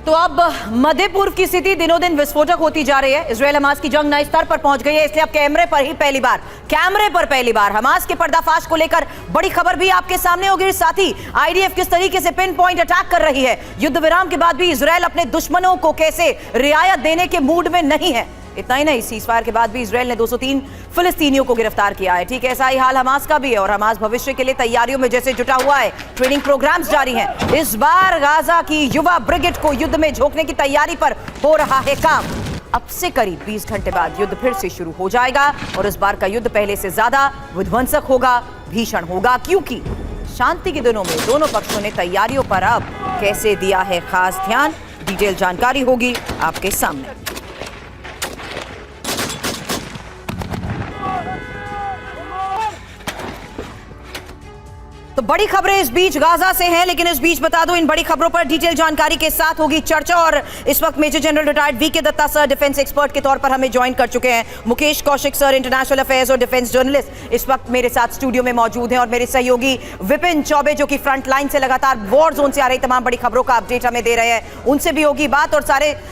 तो अब मध्य पूर्व की स्थिति दिनों दिन विस्फोटक होती जा रही है। इजरायल हमास की जंग नए स्तर पर पहुंच गई है, इसलिए अब कैमरे पर पहली बार हमास के पर्दाफाश को लेकर बड़ी खबर भी आपके सामने होगी। साथ ही आईडीएफ किस तरीके से पिन पॉइंट अटैक कर रही है, युद्ध विराम के बाद भी इजरायल अपने दुश्मनों को कैसे रियायत देने के मूड में नहीं है। इतना ही नहीं, सीजफायर के बाद भी इजरायल ने 203 फिलिस्तीनियों को गिरफ्तार किया है। ठीक ऐसा ही हाल हमास का भी है और हमास भविष्य के लिए तैयारियों में जैसे जुटा हुआ है, ट्रेनिंग प्रोग्राम्स जारी हैं। इस बार गाजा की युवा ब्रिगेड को युद्ध में झोंकने की तैयारी पर हो रहा है काम। अब से करीब 20 घंटे बाद युद्ध फिर से शुरू हो जाएगा और इस बार का युद्ध पहले से ज्यादा विध्वंसक होगा, भीषण होगा, क्योंकि शांति के दिनों में दोनों पक्षों ने तैयारियों पर अब कैसे दिया है खास ध्यान। डिटेल जानकारी होगी आपके सामने। तो बड़ी खबरें इस बीच गाजा से हैं, लेकिन इस बीच बता दो इन बड़ी खबरों पर डिटेल जानकारी के साथ होगी चर्चा। और इस वक्त major general retired VK Datta sir defence expert के तौर पर हमें ज्वाइन कर चुके हैं। Mukesh Kaushik sir international affairs और डिफेंस जर्नलिस्ट इस वक्त मेरे साथ स्टूडियो में मौजूद हैं और मेरे सहयोगी विपिन चौबे जो कि फ्रंट लाइन से लगातार वॉर जोन से आ रही तमाम बड़ी खबरों का अपडेट हमें दे रहे हैं, उनसे भी होगी बात। और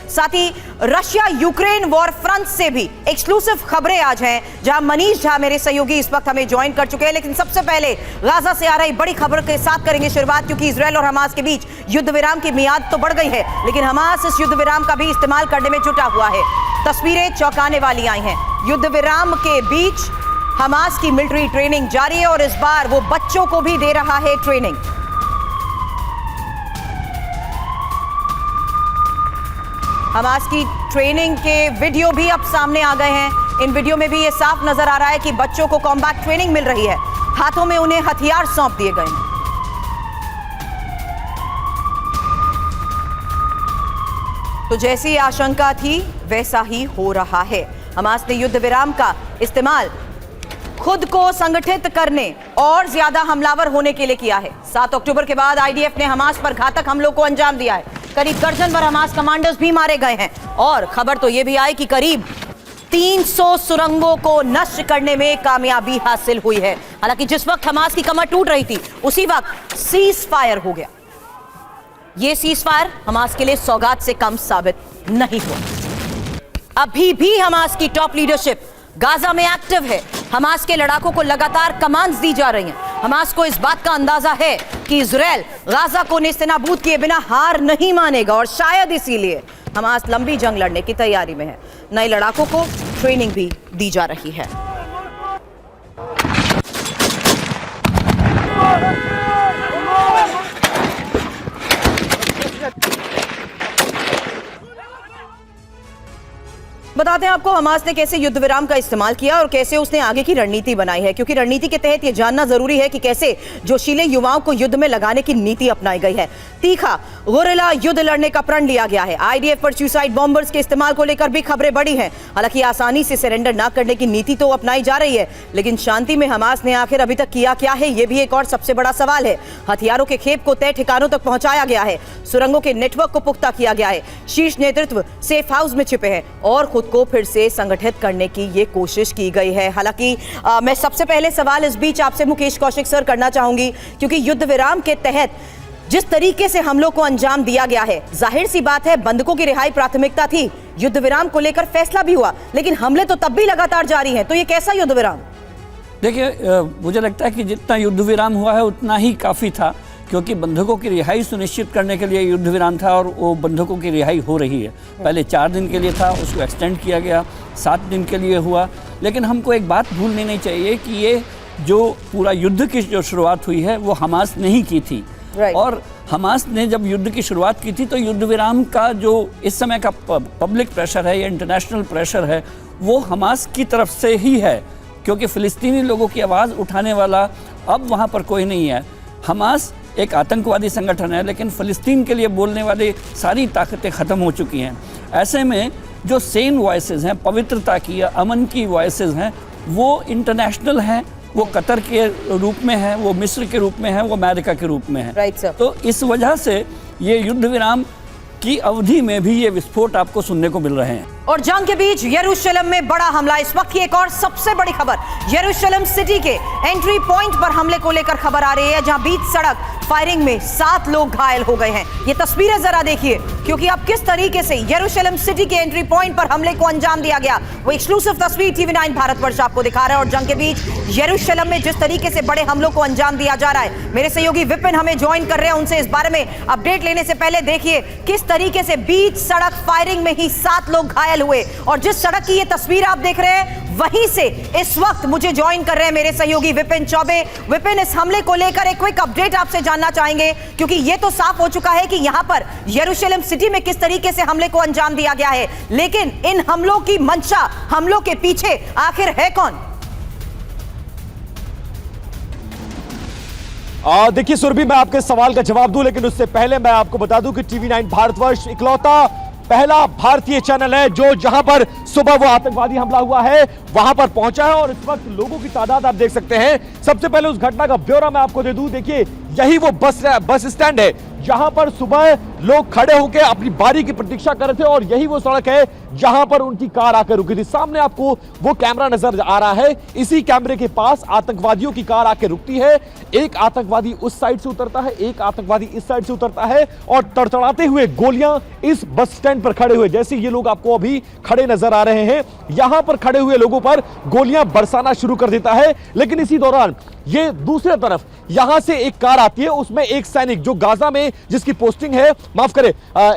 साथ ही रशिया यूक्रेन वॉर फ्रंट से भी एक्सक्लूसिव खबरें आज हैं, जहां मनीष झा मेरे सहयोगी इस वक्त हमें ज्वाइन कर चुके हैं। लेकिन सबसे पहले गाजा से आ रही बड़ी खबर के साथ करेंगे शुरुआत, क्योंकि इजरायल और हमास के बीच युद्ध विराम की मियाद तो बढ़ गई है, लेकिन हमास इस युद्ध विराम का भी इस्तेमाल करने में जुटा हुआ है। तस्वीरें चौंकाने वाली आई हैं। युद्ध विराम के बीच हमास की मिलिट्री ट्रेनिंग जारी है और इस बार वो बच्चों को भी दे रहा है ट्रेनिंग। हमास की ट्रेनिंग के वीडियो भी अब सामने आ गए हैं। इन वीडियो में भी ये साफ नजर आ रहा है कि बच्चों को कॉम्बैट ट्रेनिंग मिल रही है, हाथों में उन्हें हथियार सौंप दिए गए हैं। तो जैसी आशंका थी वैसा ही हो रहा है। हमास ने युद्ध विराम का इस्तेमाल खुद को संगठित करने और ज्यादा हमलावर होने के लिए किया है। 7 अक्टूबर के बाद आईडीएफ ने हमास पर घातक हमलों को अंजाम दिया है। करीब दर्जन भर हमास कमांडर्स भी मारे गए हैं और खबर तो यह भी आई कि करीब 300 सुरंगों को नष्ट करने में कामयाबी हासिल हुई है। हालांकि जिस वक्त हमास की कमर टूट रही थी उसी वक्त सीज फायर हो गया। यह सीज फायर हमास के लिए सौगात से कम साबित नहीं हुआ। अभी भी हमास की टॉप लीडरशिप गाजा में एक्टिव है। हमास के लड़ाकों को लगातार कमांड्स दी जा रही हैं। हमास को इस बात का अंदाजा है कि इजरायल गाजा को नेस्तनाबूद किए बिना हार नहीं मानेगा और शायद इसीलिए हमास लंबी जंग लड़ने की तैयारी में है। नए लड़ाकों को ट्रेनिंग भी दी जा रही है। बताते हैं आपको हमास ने कैसे युद्ध विराम का इस्तेमाल किया और कैसे उसने आगे की रणनीति बनाई है, क्योंकि रणनीति के तहत यह जानना जरूरी है कि कैसे जोशीले युवाओं को युद्ध में लगाने की नीति अपनाई गई है। तीखा गोरिल्ला युद्ध लड़ने का प्रण लिया गया है। आईडीएफ पर सुसाइड बॉम्बर्स के इस्तेमाल को लेकर भी खबरें बढ़ी हैं। हालांकि आसानी से सरेंडर न करने की नीति तो अपनाई जा रही है, लेकिन शांति में हमास ने आखिर अभी तक किया क्या है, यह भी एक और सबसे बड़ा सवाल है। हथियारों के खेप को तय ठिकानों तक पहुंचाया गया है, सुरंगों के नेटवर्क को पुख्ता किया गया है, शीर्ष नेतृत्व सेफ हाउस में छिपे हैं और खुद को फिर से संगठित करने की ये कोशिश की गई है। हालांकि मैं सबसे पहले सवाल इस बीच आपसे मुकेश कौशिक सर करना चाहूंगी, क्योंकि युद्ध विराम के तहत जिस तरीके से हमलों को अंजाम दिया गया है, जाहिर सी बात है बंधकों की रिहाई प्राथमिकता थी। युद्ध विराम को लेकर फैसला भी हुआ, लेकिन हमले तो तब भी लगातार जारी हैं। तो ये कैसा युद्ध विराम? देखिए, मुझे लगता है कि जितना युद्ध विराम हुआ है उतना ही काफ़ी था, क्योंकि बंधकों की रिहाई सुनिश्चित करने के लिए युद्ध विराम था और वो बंधकों की रिहाई हो रही है। पहले 4 दिन के लिए था, उसको एक्सटेंड किया गया, 7 दिन के लिए हुआ। लेकिन हमको एक बात भूलनी नहीं चाहिए कि ये जो पूरा युद्ध की जो शुरुआत हुई है वो हमास ने ही की थी। और हमास ने जब युद्ध की शुरुआत की थी तो युद्ध विराम का जो इस समय का पब्लिक प्रेशर है या इंटरनेशनल प्रेशर है वो हमास की तरफ से ही है, क्योंकि फ़िलिस्तीनी लोगों की आवाज़ उठाने वाला अब वहाँ पर कोई नहीं है। हमास एक आतंकवादी संगठन है, लेकिन फ़लस्तीन के लिए बोलने वाली सारी ताकतें ख़त्म हो चुकी हैं। ऐसे में जो सेन वॉइसेस हैं, पवित्रता की या अमन की वॉइसेस हैं, वो इंटरनेशनल हैं, वो कतर के रूप में है, वो मिस्र के रूप में है, वो अमेरिका के रूप में है। Right sir. तो इस वजह से ये युद्ध विराम की अवधि में भी ये विस्फोट आपको सुनने को मिल रहे हैं। और जंग के बीच यरूशलेम में बड़ा हमला। इस वक्त की एक और सबसे बड़ी खबर, यरूशलेम सिटी के एंट्री पॉइंट पर हमले को लेकर खबर आ रही है, जहां बीच सड़क फायरिंग में 7 लोग घायल हो गए हैं। ये तस्वीरें जरा देखिए, क्योंकि अब किस तरीके से यरूशलेम सिटी के एंट्री पॉइंट पर हमले को अंजाम दिया गया, वो एक्सक्लूसिव तस्वीर TV9 भारतवर्ष आपको दिखा रहा है। और जंग के बीच यरूशलेम में जिस तरीके से बड़े हमलों को अंजाम दिया जा रहा है, मेरे सहयोगी विपिन हमें ज्वाइन कर रहे हैं, उनसे इस बारे में अपडेट लेने से पहले देखिए किस तरीके से बीच सड़क फायरिंग में ही 7 लोग घायल हुए। और जिस सड़क की ये तस्वीर आप देख रहे हैं, वहीं से इस वक्त मुझे ज्वाइन कर रहे हैं मेरे सहयोगी विपिन चौबे। विपिन, इस हमले को लेकर एक क्विक अपडेट आपसे जानना चाहेंगे, क्योंकि ये तो साफ हो चुका है कि यहां पर यरूशलेम सिटी में किस तरीके से हमले को अंजाम दिया गया है, लेकिन इन हमलों की मंशा, हमलों के पीछे आखिर है कौन? देखिए सुरभि, मैं आपके सवाल का जवाब दूं, लेकिन उससे पहले मैं आपको बता दूं कि TV9 भारतवर्ष इकलौता पहला भारतीय चैनल है जो जहां पर सुबह वो आतंकवादी हमला हुआ है वहां पर पहुंचा है। और इस वक्त लोगों की तादाद आप देख सकते हैं। सबसे पहले उस घटना का ब्यौरा मैं आपको दे दूं। देखिए, यही वो बस स्टैंड है जहां पर सुबह लोग खड़े होकर अपनी बारी की प्रतीक्षा कर रहे थे, और यही वो सड़क है जहां पर उनकी कार आकर रुकी थी। सामने आपको वो कैमरा नजर आ रहा है, इसी कैमरे के पास आतंकवादियों की कार आकर रुकती है। एक आतंकवादी उस साइड से उतरता है, एक आतंकवादी इस साइड से उतरता है, और तड़तड़ाते हुए गोलियां इस बस स्टैंड पर खड़े हुए, जैसे ये लोग आपको अभी खड़े नजर आ रहे हैं, यहां पर खड़े हुए लोगों पर गोलियां बरसाना शुरू कर देता है। लेकिन इसी दौरान ये दूसरे तरफ यहां से एक कार आती है, उसमें एक सैनिक जो गाजा में जिसकी पोस्टिंग है, माफ करें,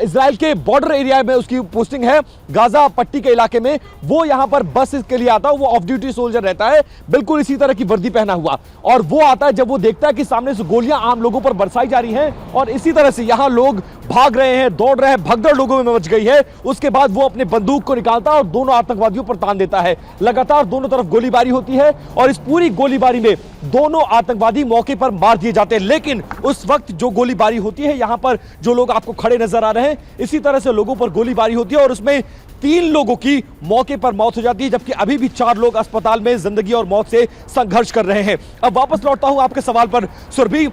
इजराइल के बॉर्डर एरिया में उसकी पोस्टिंग है, गाजा पट्टी के इलाके में, वो यहां पर बस के लिए आता है। वो ऑफ ड्यूटी सोल्जर रहता है, बिल्कुल इसी तरह की वर्दी पहना हुआ, और वो आता है जब वो देखता है कि सामने से गोलियां आम लोगों पर बरसाई जा रही हैं और इसी तरह से यहां लोग भाग रहे हैं, दौड़ रहे हैं, भगदड़ लोगों में मच गई है। उसके बाद वो अपने बंदूक को निकालता है और दोनों आतंकवादियों पर तान देता है। लगातार दोनों तरफ गोलीबारी होती है, और इस पूरी गोलीबारी में दोनों आतंकवादी मौके पर मार दिए जाते हैं। लेकिन उस वक्त जो गोलीबारी होती है, यहां पर जो लोग आपको खड़े नजर आ रहे हैं, इसी तरह से लोगों पर गोलीबारी होती है, और उसमें 3 लोगों की मौके पर मौत हो जाती है, जबकि अभी भी 4 लोग अस्पताल में जिंदगी और मौत से संघर्ष कर रहे हैं। अब वापस लौटता हूं आपके सवाल पर सुरभि।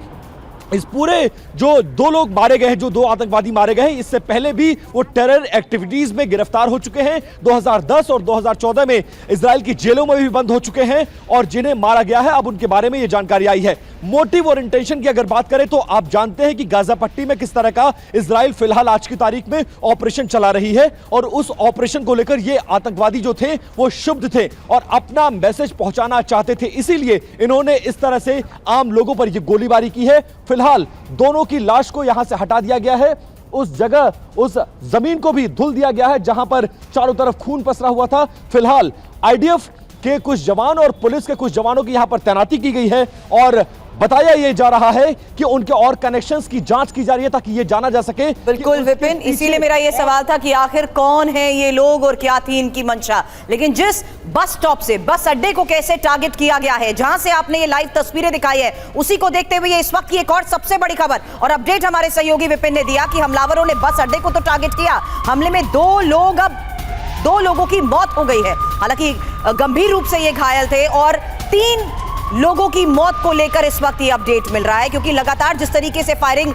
इस पूरे जो 2 लोग मारे गए हैं, जो 2 आतंकवादी मारे गए हैं, इससे पहले भी वो टेरर एक्टिविटीज में गिरफ्तार हो चुके हैं। 2010 और 2014 में इजराइल की जेलों में भी बंद हो चुके हैं, और जिन्हें मारा गया है अब उनके बारे में ये जानकारी आई है। मोटिव और इंटेंशन की अगर बात करें तो आप जानते हैं कि गाजा पट्टी में किस तरह का इजराइल फिलहाल आज की तारीख में ऑपरेशन चला रही है, और उस ऑपरेशन को लेकर ये आतंकवादी जो थे वो क्षुब्ध थे और अपना मैसेज पहुंचाना चाहते थे, इसीलिए इन्होंने इस तरह से आम लोगों पर ये गोलीबारी की है। फिलहाल दोनों की लाश को यहां से हटा दिया गया है, उस जगह उस जमीन को भी धुल दिया गया है जहां पर चारों तरफ खून पसरा हुआ था। फिलहाल IDF के कुछ जवान और पुलिस के कुछ जवानों की यहां पर तैनाती की गई है, और बताया यह जा रहा है कि उनके और कनेक्शंस की जांच की जा रही है ताकि यह जाना जा सके। बिल्कुल विपिन, इसीलिए मेरा यह सवाल था कि आखिर कौन है ये लोग और क्या थी इनकी मंशा। लेकिन जिस बस स्टॉप से बस अड्डे को कैसे टारगेट किया गया है, जहां से आपने ये लाइव तस्वीरें दिखाई है, उसी को देखते हुए इस वक्त की एक और सबसे बड़ी खबर और अपडेट हमारे सहयोगी विपिन ने दिया कि हमलावरों ने बस अड्डे को तो टारगेट किया, हमले में 2 लोगों की मौत हो गई है। हालांकि गंभीर रूप से ये घायल थे, और 3 लोगों की मौत को लेकर इस वक्त ये अपडेट मिल रहा है, क्योंकि लगातार जिस तरीके से फायरिंग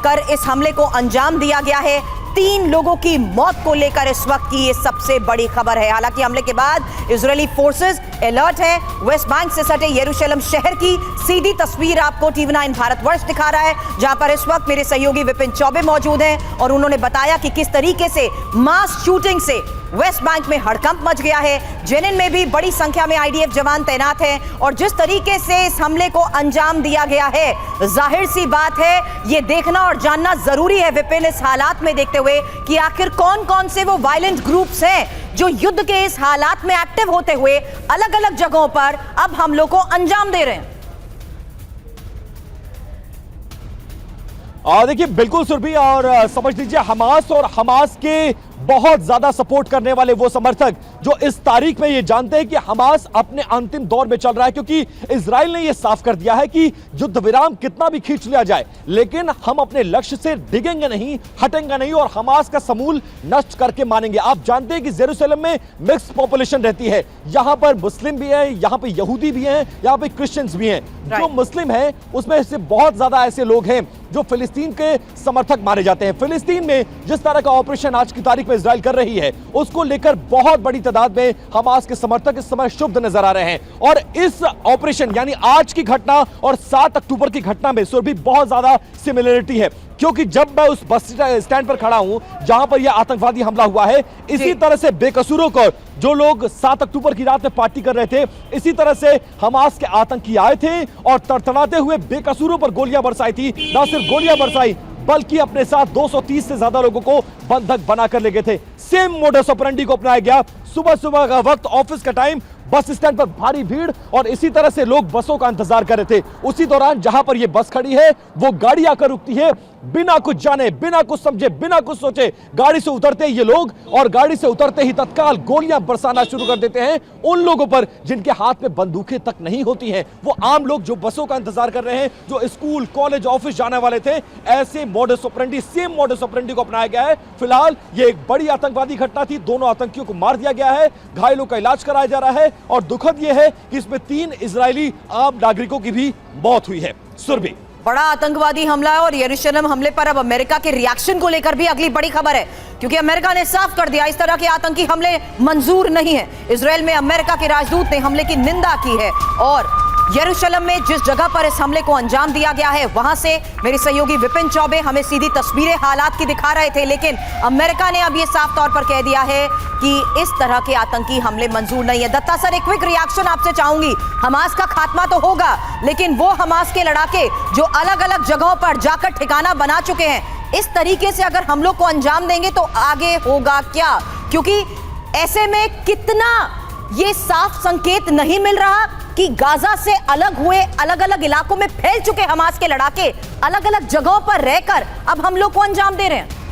कर इस हमले को अंजाम दिया गया है, 3 लोगों की मौत को लेकर इस वक्त की ये सबसे बड़ी खबर है। हालांकि हमले के बाद इजरायली फोर्सेस अलर्ट है। वेस्ट बैंक से सटे यरूशलेम शहर की सीधी तस्वीर आपको TV9 भारतवर्ष दिखा रहा है, जहां पर इस वक्त मेरे सहयोगी विपिन चौबे मौजूद हैं, और उन्होंने बताया कि किस तरीके से मास शूटिंग से वेस्ट बैंक में हड़कंप मच गया है। जेनिन में भी बड़ी संख्या में IDF जवान तैनात हैं, और जिस तरीके से इस हमले को अंजाम दिया गया है, जाहिर सी बात है ये देखना और जानना जरूरी है विपिन, इस हालात में देखते हुए कि आखिर कौन कौन से वो वायलेंट ग्रुप्स हैं जो युद्ध के इस हालात में एक्टिव होते हुए अलग अलग जगहों पर अब हमलों को अंजाम दे रहे हैं। देखिए बिल्कुल सुरभि, और समझ लीजिए हमास और हमास के बहुत ज्यादा सपोर्ट करने वाले वो समर्थक जो इस तारीख में ये जानते हैं कि हमास अपने अंतिम दौर में चल रहा है, क्योंकि इजराइल ने ये साफ कर दिया है कि युद्ध विराम कितना भी खींच लिया जाए, लेकिन हम अपने लक्ष्य से डिगेंगे नहीं, हटेंगे नहीं, और हमास का समूल नष्ट करके मानेंगे। आप जानते हैं कि जेरूसलम में मिक्स पॉपुलेशन रहती है, यहां पर मुस्लिम भी है, यहां पे यहूदी भी हैं, यहां पे क्रिश्चियंस भी हैं। जो मुस्लिम है उसमें से बहुत ज्यादा ऐसे लोग हैं जो फिलिस्तीन के समर्थक माने जाते हैं। फिलिस्तीन में जिस तरह का ऑपरेशन आज की तारीख तारीख में इजराइल कर रही है, उसको लेकर बहुत बड़ी तादाद में हमास के समर्थक इस समय क्षुब्ध नजर आ रहे हैं। और इस ऑपरेशन यानी आज की घटना और 7 अक्टूबर की घटना में भी बहुत ज्यादा सिमिलरिटी है, क्योंकि जब मैं उस बस स्टैंड पर खड़ा हूं जहां पर यह आतंकवादी हमला हुआ है, इसी तरह से बेकसूरों को, जो लोग 7 अक्टूबर की रात में पार्टी कर रहे थे, इसी तरह से हमास के आतंकी आए थे और तड़तड़ाते हुए बेकसूरों पर गोलियां बरसाई थी। ना सिर्फ गोलियां बरसाई बल्कि अपने साथ 230 से ज्यादा लोगों को बंधक बनाकर ले गए थे। सेम मोडस ऑपरेंडी को अपनाया गया। सुबह सुबह का वक्त, ऑफिस का टाइम, बस स्टैंड पर भारी भीड़ और इसी तरह से लोग बसों का इंतजार कर रहे थे। उसी दौरान जहां पर यह बस खड़ी है वो गाड़ी आकर रुकती है। बिना कुछ जाने, बिना कुछ समझे, बिना कुछ सोचे गाड़ी से उतरते ये लोग और गाड़ी से उतरते ही तत्काल गोलियां बरसाना शुरू कर देते हैं उन लोगों पर जिनके हाथ में बंदूकें तक नहीं होती हैं। वो आम लोग जो बसों का इंतजार कर रहे हैं, जो स्कूल, कॉलेज, ऑफिस जाने वाले थे। ऐसे modus operandi, same modus operandi को अपनाया गया है। फिलहाल ये एक बड़ी आतंकवादी घटना थी। दोनों आतंकियों को मार दिया गया है, घायलों का इलाज कराया जा रहा है और दुखद यह है कि इसमें 3 इजरायली आम नागरिकों की भी मौत हुई है। सुरभि, बड़ा आतंकवादी हमला है और यरूशलेम हमले पर अब अमेरिका के रिएक्शन को लेकर भी अगली बड़ी खबर है, क्योंकि अमेरिका ने साफ कर दिया इस तरह के आतंकी हमले मंजूर नहीं है। इजरायल में अमेरिका के राजदूत ने हमले की निंदा की है और यरूशलेम में जिस जगह पर इस हमले को अंजाम दिया गया है वहां से मेरे सहयोगी विपिन चौबे हमें सीधी तस्वीरें हालात की दिखा रहे थे, लेकिन अमेरिका ने अब यह साफ तौर पर कह दिया है कि इस तरह के आतंकी हमले मंजूर नहीं है। दत्ता सर, एक क्विक रिएक्शन आपसे चाहूंगी। हमास का खात्मा तो होगा, लेकिन वो हमास के लड़ाके जो अलग अलग जगहों पर जाकर ठिकाना बना चुके हैं, इस तरीके से अगर हमलों को अंजाम देंगे तो आगे होगा क्या? क्योंकि ऐसे में कितना ये साफ संकेत नहीं मिल रहा कि गाजा से अलग हुए, अलग अलग इलाकों में फैल चुके हमास के लड़ाके अलग अलग जगहों पर रहकर अब हम लोग को अंजाम दे रहे हैं।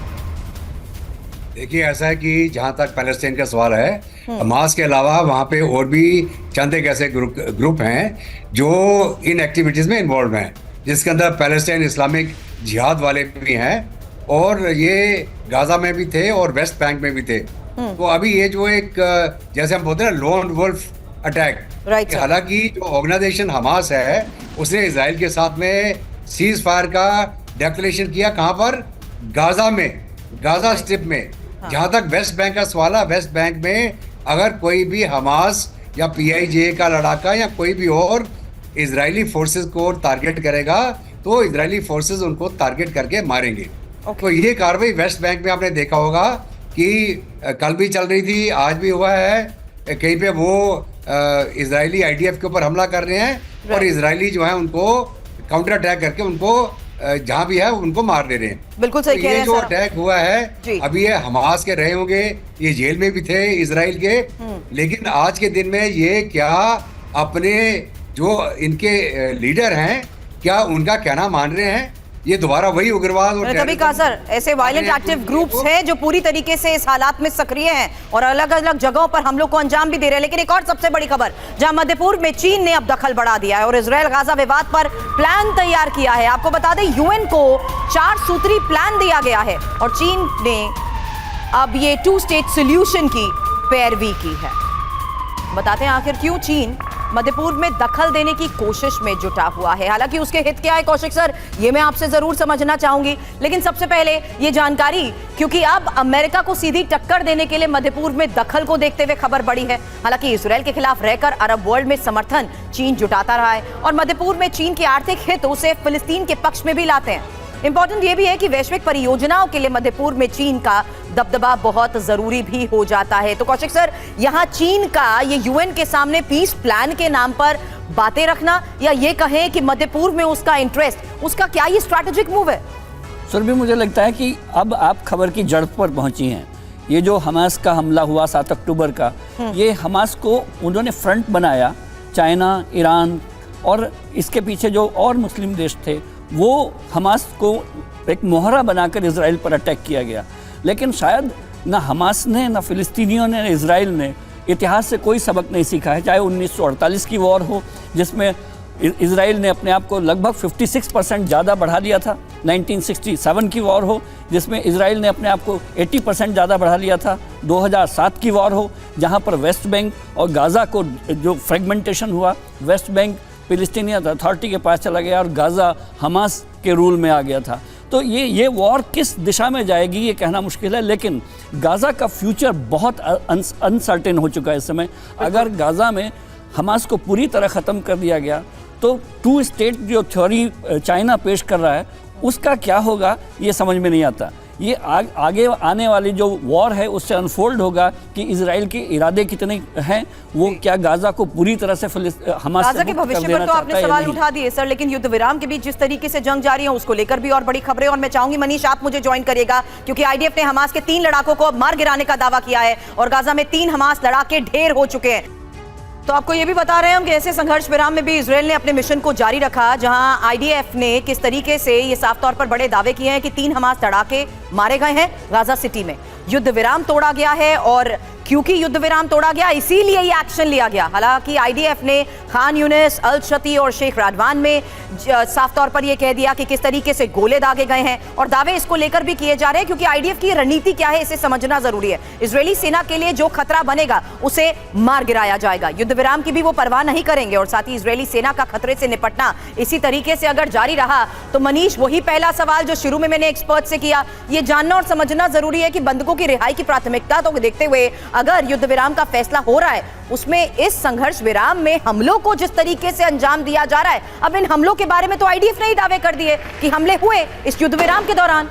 देखिए, ऐसा है कि जहां तक पैलेस्टाइन का सवाल है, हमास के अलावा वहां पे और भी चंद एक ऐसे ग्रुप हैं जो इन एक्टिविटीज में इन्वॉल्व हैं, जिसके अंदर पैलेस्टाइन इस्लामिक जिहाद वाले भी हैं और ये गाजा में भी थे और वेस्ट बैंक में भी थे। तो अभी ये जो एक, जैसे हम बोलते हैं लोन वुल्फ अटैक, हालांकि जो ऑर्गेनाइजेशन हमास है उसने इजराइल के साथ में सीज फायर का डिक्लेरेशन किया। कहां पर? गाजा में, गाजा स्ट्रिप में। जहां तक वेस्ट बैंक का सवाल है, वेस्ट बैंक में अगर कोई भी हमास या पीआईजे का लड़ाका या कोई भी और इजरायली फोर्सेस को टारगेट करेगा तो इजरायली फोर्सेस उनको टारगेट करके मारेंगे। तो ये कार्रवाई वेस्ट बैंक में आपने देखा होगा कि कल भी चल रही थी, आज भी हुआ है। कहीं पे वो इजरायली आईडीएफ के ऊपर हमला कर रहे हैं और इजरायली जो है उनको काउंटर अटैक करके उनको जहां भी है उनको मार दे रहे हैं। बिल्कुल सही कह रहे हैं। ये जो अटैक हुआ है अभी ये हमास के रहे होंगे, ये जेल में भी थे इजराइल के, लेकिन आज के दिन में ये क्या अपने जो इनके लीडर हैं क्या उनका कहना मान रहे हैं? ये दोबारा वही उग्रवाद और तभी कहा सर, ऐसे वायलेंट एक्टिव ग्रुप्स हैं जो पूरी तरीके से इस हालात में सक्रिय हैं और अलग अलग जगहों पर हम लोग को अंजाम भी दे रहे हैं। लेकिन एक और सबसे बड़ी खबर, जहां मध्य पूर्व में चीन ने अब दखल बढ़ा दिया है और इजरायल गाजा विवाद पर प्लान तैयार किया है। आपको बता दें, यूएन को 4 सूत्री प्लान दिया गया है और चीन ने अब ये 2 स्टेट सोल्यूशन की पैरवी की है। बताते हैं आखिर क्यों चीन मध्य पूर्व में दखल देने की कोशिश में जुटा हुआ है। हालांकि उसके हित क्या है कौशिक सर, ये मैं आपसे जरूर समझना चाहूंगी, लेकिन सबसे पहले ये जानकारी, क्योंकि अब अमेरिका को सीधी टक्कर देने के लिए मध्य पूर्व में दखल को देखते हुए खबर बढ़ी है। हालांकि इजरायल के खिलाफ रहकर अरब वर्ल्ड में समर्थन चीन जुटाता रहा है और मध्य पूर्व में चीन के आर्थिक हित उसे फिलिस्तीन के पक्ष में भी लाते हैं। इंपॉर्टेंट ये भी है कि वैश्विक परियोजनाओं के लिए मध्य पूर्व में चीन का दबदबा बहुत जरूरी भी हो जाता है। तो कौशिक सर, यहाँ चीन का ये यूएन के सामने पीस प्लान के नाम पर बातें रखना, या ये कहें कि मध्य पूर्व में उसका इंटरेस्ट, उसका क्या ये स्ट्रैटेजिक मूव है? सर, भी मुझे लगता है कि अब आप खबर की जड़ पर पहुंची हैं। ये जो हमास का हमला हुआ 7 अक्टूबर का, ये हमास को उन्होंने फ्रंट बनाया। चाइना, ईरान और इसके पीछे जो और मुस्लिम देश थे, वो हमास को एक मोहरा बनाकर इजराइल पर अटैक किया गया। लेकिन शायद ना हमास ने, ना फिलिस्तीनियों ने, ना इजराइल ने इतिहास से कोई सबक नहीं सीखा है। चाहे 1948 की वॉर हो जिसमें इजराइल ने अपने आप को लगभग 56% ज़्यादा बढ़ा लिया था, 1967 की वॉर हो जिसमें इजराइल ने अपने आप को 80% ज़्यादा बढ़ा लिया था, 2007 की वॉर हो जहाँ पर वेस्ट बैंक और गाज़ा को जो फ्रेगमेंटेशन हुआ, वेस्ट बैंक फिलिस्तीनियन अथॉरिटी के पास चला गया और गाज़ा हमास के रूल में आ गया था। तो ये वॉर किस दिशा में जाएगी ये कहना मुश्किल है, लेकिन गाज़ा का फ्यूचर बहुत अनसर्टेन हो चुका है इस समय। अगर गाज़ा में हमास को पूरी तरह ख़त्म कर दिया गया तो 2 स्टेट जो थ्योरी चाइना पेश कर रहा है उसका क्या होगा ये समझ में नहीं आता। ये आगे आने वाली जो वॉर है उससे अनफोल्ड होगा कि इजराइल के इरादे कितने हैं, वो क्या गाज़ा को पूरी तरह से हमास गाज़ा के भविष्य पर तो आपने सवाल उठा दिए सर, लेकिन युद्ध विराम के बीच जिस तरीके से जंग जारी है उसको लेकर भी और बड़ी खबरें। और मैं चाहूंगी मनीष आप मुझे ज्वाइन करिएगा, क्योंकि आईडीएफ ने हमास के 3 लड़ाकों को मार गिराने का दावा किया है और गाज़ा में 3 हमास लड़ाके ढेर हो चुके हैं। तो आपको ये भी बता रहे हैं हम कि ऐसे संघर्ष विराम में भी इजराइल ने अपने मिशन को जारी रखा, जहां आईडीएफ ने किस तरीके से ये साफ तौर पर बड़े दावे किए हैं कि 3 हमास लड़ाके मारे गए हैं गाज़ा सिटी में। युद्ध विराम तोड़ा गया है और क्योंकि युद्ध विराम तोड़ा गया इसीलिए ये एक्शन लिया गया। हालांकि आईडीएफ ने खान यूनिस, अल शती और शेख रादवान में साफ तौर पर यह कह दिया कि किस तरीके से गोले दागे गए हैं और दावे इसको लेकर भी किए जा रहे हैं, क्योंकि आईडीएफ की रणनीति क्या है इसे समझना जरूरी है। इजरायली सेना के लिए जो खतरा बनेगा उसे मार गिराया जाएगा। युद्ध विराम की भी वो परवाह नहीं करेंगे और साथ ही इजरायली सेना का खतरे से निपटना इसी तरीके से अगर जारी रहा तो मनीष वही पहला सवाल जो शुरू में मैंने एक्सपर्ट से किया, ये जानना और समझना जरूरी है कि बंधकों की रिहाई की प्राथमिकता को देखते हुए अगर युद्ध विराम का फैसला हो रहा है उसमें इस संघर्ष विराम में हमलों को जिस तरीके से अंजाम दिया जा रहा है, अब इन हमलों के बारे में तो आईडीएफ ने ही दावे कर दिए कि हमले हुए इस युद्ध विराम के दौरान।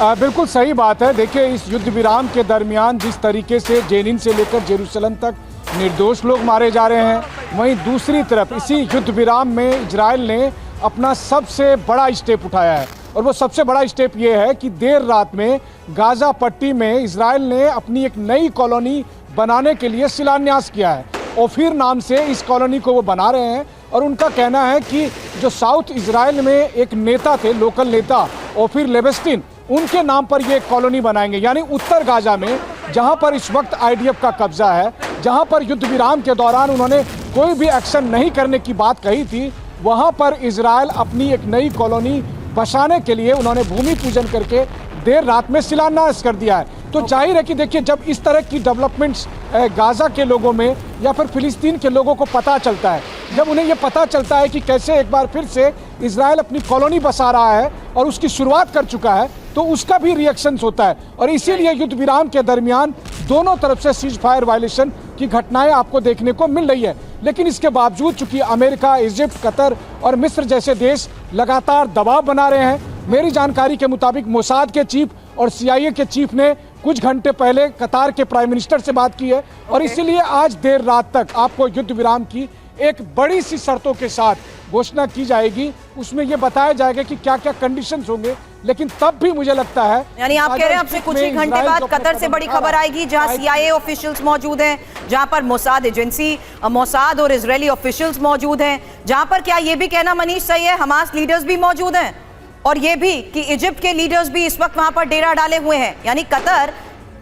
बिल्कुल सही बात है। देखिए, इस युद्ध विराम के दरमियान जिस तरीके से जेनिन से लेकर जेरूसलम तक निर्दोष लोग मारे जा रहे हैं, वहीं दूसरी तरफ इसी युद्ध विराम में इजराइल ने अपना सबसे बड़ा स्टेप उठाया है और वो सबसे बड़ा स्टेप ये है कि देर रात में गाज़ा पट्टी में इजराइल ने अपनी एक नई कॉलोनी बनाने के लिए शिलान्यास किया है। ओफिर नाम से इस कॉलोनी को वो बना रहे हैं और उनका कहना है कि जो साउथ इजराइल में एक नेता थे, लोकल नेता ओफिर लेबेस्टिन, उनके नाम पर ये कॉलोनी बनाएंगे। यानी उत्तर गाज़ा में जहां पर इस वक्त आईडीएफ का कब्जा है, जहां पर युद्ध विराम के दौरान उन्होंने कोई भी एक्शन नहीं करने की बात कही थी, वहां पर इजराइल अपनी एक नई कॉलोनी बसाने के लिए उन्होंने भूमि पूजन करके देर रात में शिलान्यास कर दिया है। तो जाहिर है कि देखिए, जब इस तरह की डेवलपमेंट्स गाज़ा के लोगों में या फिर फिलिस्तीन के लोगों को पता चलता है, जब उन्हें ये पता चलता है कि कैसे एक बार फिर से इजराइल अपनी कॉलोनी बसा रहा है और उसकी शुरुआत कर चुका है, तो उसका भी रिएक्शंस होता है। और इसीलिए युद्ध विराम के दरमियान दोनों तरफ से सीज फायर वायलेशन की घटनाएं आपको देखने को मिल रही है। लेकिन इसके बावजूद चूंकि अमेरिका, इजिप्ट, कतर और मिस्र जैसे देश लगातार दबाव बना रहे हैं, मेरी जानकारी के मुताबिक मोसाद के चीफ और CIA के चीफ ने कुछ घंटे पहले कतार के प्राइम मिनिस्टर से बात की है और इसीलिए आज देर रात तक आपको युद्ध विराम की एक बड़ी सी शर्तों के साथ घोषणा की जाएगी। उसमें यह बताया जाएगा कि क्या क्या कंडीशंस होंगे, लेकिन तब भी मुझे लगता है, यानी आप कह रहे हैं आपसे कुछ ही घंटे बाद कतर से बड़ी खबर आएगी, जहां CIA ऑफिशियल्स मौजूद हैं, जहां पर मोसाद एजेंसी, मोसाद और इजरायली ऑफिशियल्स मौजूद हैं, जहां पर क्या ये भी कहना मनीष सही है हमास लीडर्स भी मौजूद हैं और ये भी कि इजिप्ट के लीडर्स भी इस वक्त वहां पर डेरा डाले हुए हैं। यानी कतर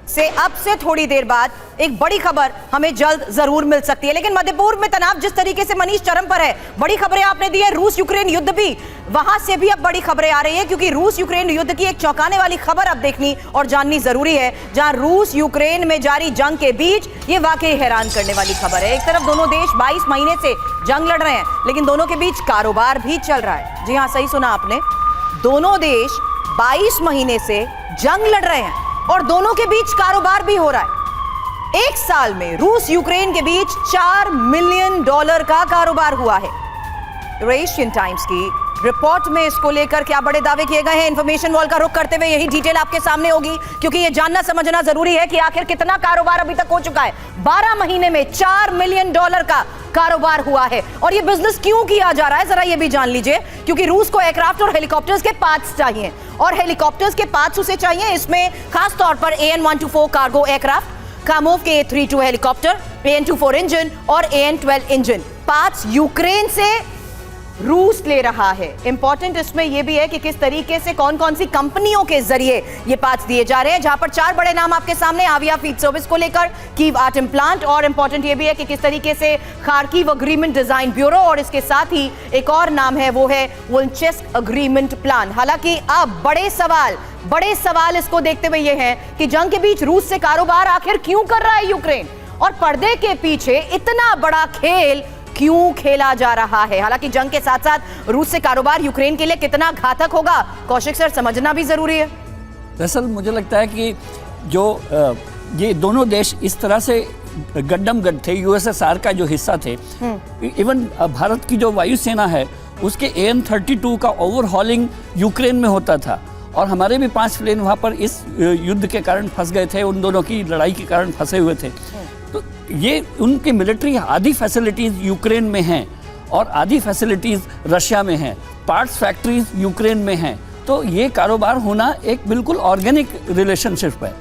से अब से थोड़ी देर बाद एक बड़ी खबर हमें जल्द जरूर मिल सकती है। लेकिन मध्य पूर्व में तनाव जिस तरीके से मनीष चरम पर है, बड़ी खबरें आपने दी है, रूस यूक्रेन युद्ध भी, वहां से भी अब बड़ी खबरें आ रही है, क्योंकि रूस यूक्रेन युद्ध की एक चौंकाने वाली खबर अब देखनी और जाननी जरूरी है, जहां रूस यूक्रेन में जारी जंग के बीच ये वाकई हैरान करने वाली खबर है। एक तरफ दोनों देश 22 महीने से जंग लड़ रहे हैं, लेकिन दोनों के बीच कारोबार भी चल रहा है। जी हाँ, सही सुना आपने, दोनों देश 22 महीने से जंग लड़ रहे हैं और दोनों के बीच कारोबार भी हो रहा है। एक साल में रूस यूक्रेन के बीच $4 मिलियन का कारोबार हुआ है। एशियन टाइम्स की रिपोर्ट में इसको लेकर क्या बड़े दावे किए गए हैं, इंफॉर्मेशन वॉल का रुख करते हुए यही डिटेल आपके सामने होगी, क्योंकि यह जानना समझना जरूरी है कि आखिर कितना कारोबार अभी तक हो चुका है। 12 महीने में $4 मिलियन का कारोबार हुआ है और यह बिजनेस क्यों किया जा रहा है जरा यह भी जान लीजिए, क्योंकि रूस को एयरक्राफ्ट और हेलीकॉप्टर्स के पार्ट्स चाहिए और हेलीकॉप्टर्स के पार्ट्स उसे चाहिए, इसमें खास तौर पर AN-124 कार्गो एयरक्राफ्ट, कामोव के A-32 हेलीकॉप्टर, AN-24 इंजन और AN-12 इंजन। पार्ट्स यूक्रेन से रूस ले रहा है। इंपॉर्टेंट इसमें यह भी है कि किस तरीके से कौन कौन सी कंपनियों के जरिए ये पार्ट्स दिए जा रहे हैं, जहां पर 4 बड़े नाम आपके सामने, आविया फीड सर्विस को लेकर, कीव आर्ट इम्प्लांट, और इंपॉर्टेंट ये भी है कि किस तरीके से खार्किव अग्रीमेंट डिजाइन ब्यूरो, और इसके साथ ही एक और नाम है वो है वोल्चेस्क अग्रीमेंट प्लान। हालांकि अब बड़े सवाल इसको देखते हुए ये है कि जंग के बीच रूस से कारोबार आखिर क्यों कर रहा है यूक्रेन, और पर्दे के पीछे इतना बड़ा खेल क्यों खेला जा रहा है? हालांकि जंग के साथ साथ रूस से कारोबार यूक्रेन के लिए कितना घातक होगा, कौशिक सर, समझना भी जरूरी है। दरअसल मुझे लगता है कि जो ये दोनों देश इस तरह से गड्डम गड थे, यूएसएसआर का जो हिस्सा थे, इवन भारत की जो वायुसेना है उसके AN-32 का ओवरहॉलिंग यूक्रेन में होता था और हमारे भी 5 प्लेन वहाँ पर इस युद्ध के कारण फंस गए थे, उन दोनों की लड़ाई के कारण फंसे हुए थे। तो ये उनकी मिलिट्री आधी फैसिलिटीज़ यूक्रेन में हैं और आधी फैसिलिटीज़ रशिया में हैं, पार्ट्स फैक्ट्रीज यूक्रेन में हैं। तो ये कारोबार होना एक बिल्कुल ऑर्गेनिक रिलेशनशिप है।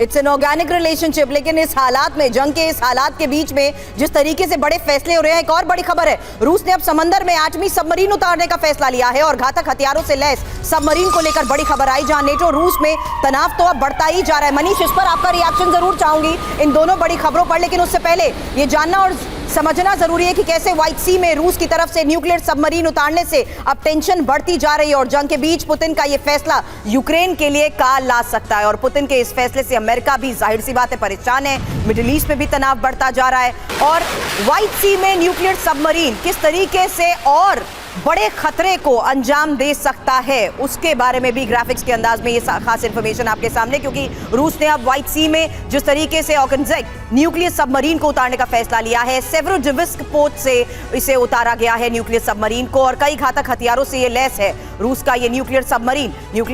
It's an organic relationship. लेकिन इस हालात में, जंग के इस हालात के बीच में जिस तरीके से बड़े फैसले हो रहे हैं, एक और बड़ी खबर है, रूस ने अब समंदर में 8वीं सबमरीन उतारने का फैसला लिया है और घातक हथियारों से लैस सबमरीन को लेकर बड़ी खबर आई, जहां नेटो रूस में तनाव तो अब बढ़ता ही जा रहा है। मनीष, इस पर आपका रिएक्शन जरूर चाहूंगी इन दोनों बड़ी खबरों पर, लेकिन उससे पहले ये जानना और समझना जरूरी है कि कैसे व्हाइट सी में रूस की तरफ से न्यूक्लियर सबमरीन उतारने से अब टेंशन बढ़ती जा रही है और जंग के बीच पुतिन का ये फैसला यूक्रेन के लिए काल ला सकता है। और पुतिन के इस फैसले से अमेरिका भी जाहिर सी बात है परेशान है, मिडिल ईस्ट में भी तनाव बढ़ता जा रहा है और व्हाइट सी में न्यूक्लियर सबमरीन किस तरीके से और बड़े खतरे को अंजाम दे सकता है, उसके बारे में भी ग्राफिक्स के अंदाज में ये खास इंफॉर्मेशन आपके सामने, क्योंकि रूस ने अब व्हाइट सी में जिस तरीके से ओकनजेक न्यूक्लियर सबमरीन को उतारने का फैसला लिया है, सेवरोडिविस्क पोर्ट से इसे उतारा गया है न्यूक्लियर सबमरीन को और कई घातक हथियारों से ये लैस है रूस का ये न्यूक्लियर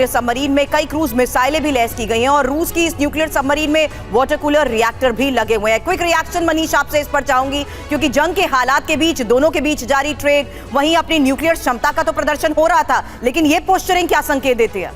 सबमरीन में कई क्रूज मिसाइलें भी लैस की गई हैं और रूस की इस न्यूक्लियर सबमरीन में वाटर कूलर रिएक्टर भी लगे हुए हैं। क्विक रिएक्शन मनीष आपसे इस पर चाहूंगी, क्योंकि जंग के हालात के बीच, दोनों के बीच जारी ट्रेड, वहीं अपनी न्यूक्लियर क्षमता का तो प्रदर्शन हो रहा था, लेकिन ये पोस्चरिंग क्या संकेत देती है?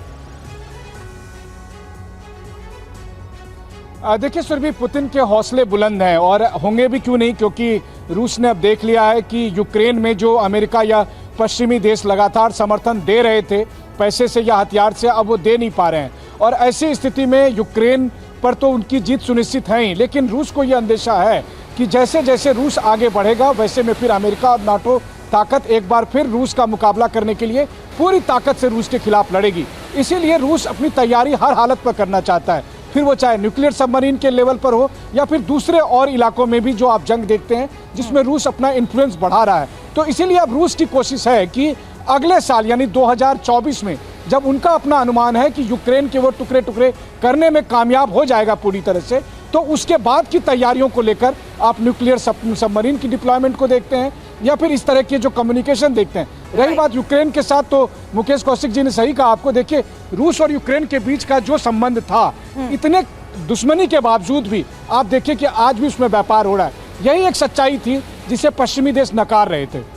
देखिए सुरभि, पुतिन के हौसले बुलंद हैं और होंगे भी क्यों नहीं, क्योंकि रूस ने अब देख लिया है कि यूक्रेन में जो अमेरिका या पश्चिमी देश लगातार समर्थन दे रहे थे पैसे से या हथियार से, अब वो दे नहीं पा रहे हैं और ऐसी स्थिति में यूक्रेन पर तो उनकी जीत सुनिश्चित है ही, लेकिन रूस को यह अंदेशा है कि जैसे जैसे रूस आगे बढ़ेगा वैसे में फिर अमेरिका और नाटो ताकत एक बार फिर रूस का मुकाबला करने के लिए पूरी ताकत से रूस के खिलाफ लड़ेगी। इसीलिए रूस अपनी तैयारी हर हालत पर करना चाहता है, फिर वो चाहे न्यूक्लियर सबमरीन के लेवल पर हो या फिर दूसरे और इलाकों में भी जो आप जंग देखते हैं जिसमें रूस अपना इन्फ्लुएंस बढ़ा रहा है। तो इसीलिए अब रूस की कोशिश है कि अगले साल यानी 2024 में, जब उनका अपना अनुमान है कि यूक्रेन के वो टुकड़े टुकड़े करने में कामयाब हो जाएगा पूरी तरह से, तो उसके बाद की तैयारियों को लेकर आप न्यूक्लियर सबमरीन की डिप्लॉयमेंट को देखते हैं या फिर इस तरह के जो कम्युनिकेशन देखते हैं। रही बात यूक्रेन के साथ, तो मुकेश कौशिक जी ने सही कहा, आपको देखिए रूस और यूक्रेन के बीच का जो संबंध था, इतने दुश्मनी के बावजूद भी आप देखिए कि आज भी उसमें व्यापार हो रहा है। यही एक सच्चाई थी जिसे पश्चिमी देश नकार रहे थे।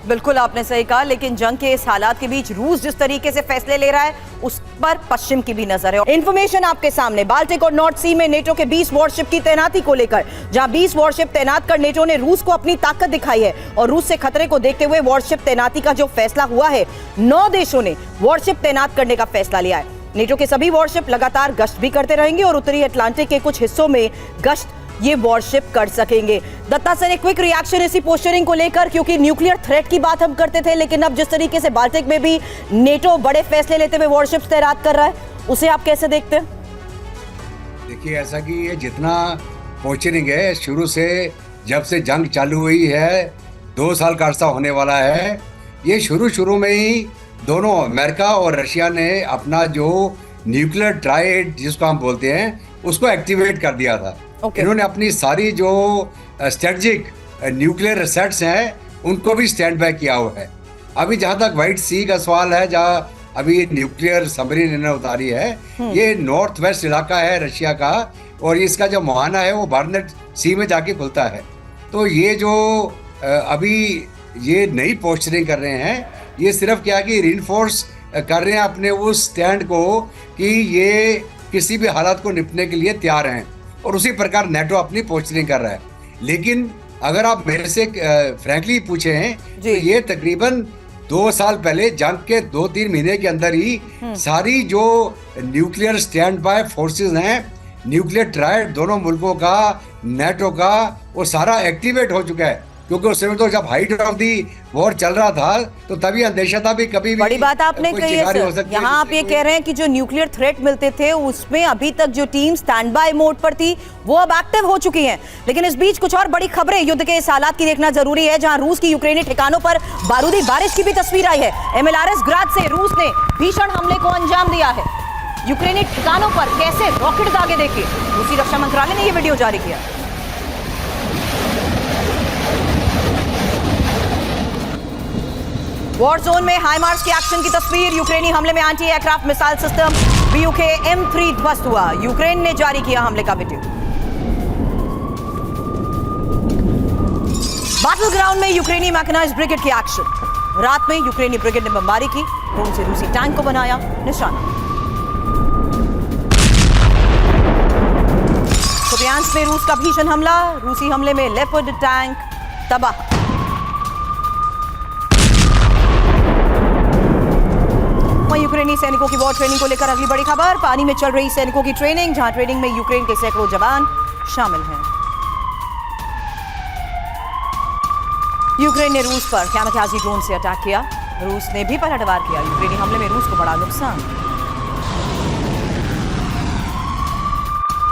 बिल्कुल आपने सही कहा, लेकिन जंग के इस हालात के बीच रूस जिस तरीके से फैसले ले रहा है उस पर पश्चिम की भी नजर है। इंफॉर्मेशन आपके सामने, बाल्टिक और नॉर्थ सी में नेटो के 20 वॉरशिप की तैनाती को लेकर, जहां 20 वॉरशिप तैनात कर नेटो ने रूस को अपनी ताकत दिखाई है और रूस से खतरे को देखते हुए वॉरशिप तैनाती का जो फैसला हुआ है, 9 देशों ने वॉरशिप तैनात करने का फैसला लिया है। नेटो के सभी वॉरशिप लगातार गश्त भी करते रहेंगे और उत्तरी अटलांटिक के कुछ हिस्सों में गश्त ये वॉरशिप कर सकेंगे। दत्ता सर, एक क्विक रिएक्शन इसी पोस्चरिंग को लेकर, क्योंकि न्यूक्लियर थ्रेट की बात हम करते थे, लेकिन अब जिस तरीके से बाल्टिक में भी नेटो बड़े फैसले लेते हुए वॉरशिप तैनात कर रहा है, उसे आप कैसे देखते हैं? देखिए, ऐसा कि ये जितना पोस्चरिंग है, शुरू से जब से जंग चालू हुई है, 2 साल का अर्सा होने वाला है, ये शुरू में ही दोनों अमेरिका और रशिया ने अपना जो न्यूक्लियर ट्राइड जिसको हम बोलते हैं उसको एक्टिवेट कर दिया था। इन्होंने अपनी सारी जो स्ट्रेटजिक न्यूक्लियर एसेट्स हैं उनको भी स्टैंड बाय किया हुआ है। अभी जहाँ तक व्हाइट सी का सवाल है, जहाँ अभी न्यूक्लियर सबमरीन इन्होंने उतारी है, ये नॉर्थ वेस्ट इलाका है रशिया का और इसका जो मुहाना है वो बार्नेट सी में जाके खुलता है। तो ये जो अभी ये नई पोस्चरिंग कर रहे हैं, ये सिर्फ क्या कि रीइंफोर्स कर रहे हैं अपने उस स्टैंड को कि ये किसी भी हालात को निपटने के लिए तैयार हैं और उसी प्रकार नेटो अपनी पोस्चरिंग कर रहा है। लेकिन अगर आप मेरे से फ्रैंकली पूछे हैं तो ये तकरीबन 2 साल पहले जंग के 2-3 महीने के अंदर ही सारी जो न्यूक्लियर स्टैंड बाय फोर्सेस हैं, न्यूक्लियर ट्राइड दोनों मुल्कों का, नेटो का, वो सारा एक्टिवेट हो चुका है क्योंकि उस समय तो जब हाइट ऑफ दी वॉर चल रहा था तो तभी अंदेशा था भी कभी भी बड़ी बात आपने कोई कही है चिंगारी हो सर। सकती है, यहाँ आप ये जिससे कह रहे हैं कि जो न्यूक्लियर थ्रेट मिलते थे उसमें अभी तक जो टीम स्टैंड बाय मोड पर थी वो अब एक्टिव हो चुकी हैं। लेकिन इस बीच कुछ और बड़ी खबरें युद्ध के इस हालात की देखना जरूरी है, जहां रूस की यूक्रेनी ठिकानों पर बारूदी बारिश की भी तस्वीर आई है। एमएलआरएस ग्राद से रूस ने भीषण हमले को अंजाम दिया है। यूक्रेनी ठिकानों पर कैसे रॉकेट दागे, देखिए रूसी रक्षा मंत्रालय ने यह वीडियो जारी किया। वॉर जोन में हाइमार्स के एक्शन की तस्वीर। यूक्रेनी हमले में anti aircraft missile system BUK M3 ध्वस्त हुआ। यूक्रेन ने जारी किया हमले का वीडियो। बैटल ग्राउंड में यूक्रेनी मैकेनाइज्ड ब्रिगेड की एक्शन। रात में यूक्रेनी ब्रिगेड ने बमबारी की, ड्रोन से रूसी टैंक को बनाया निशाना। कुपियांस्क में रूस का भीषण हमला, रूसी हमले में लेपर्ड टैंक तबाह। यूक्रेनी सैनिकों की वॉर ट्रेनिंग को लेकर अगली बड़ी खबर। पानी में चल रही सैनिकों की ट्रेनिंग, जहां ट्रेनिंग में यूक्रेन के सैकड़ों जवान शामिल हैं। यूक्रेन ने रूस पर कैमकाजी ड्रोन से अटैक किया। रूस ने भी पलटवार किया। यूक्रेनी हमले में रूस को बड़ा नुकसान।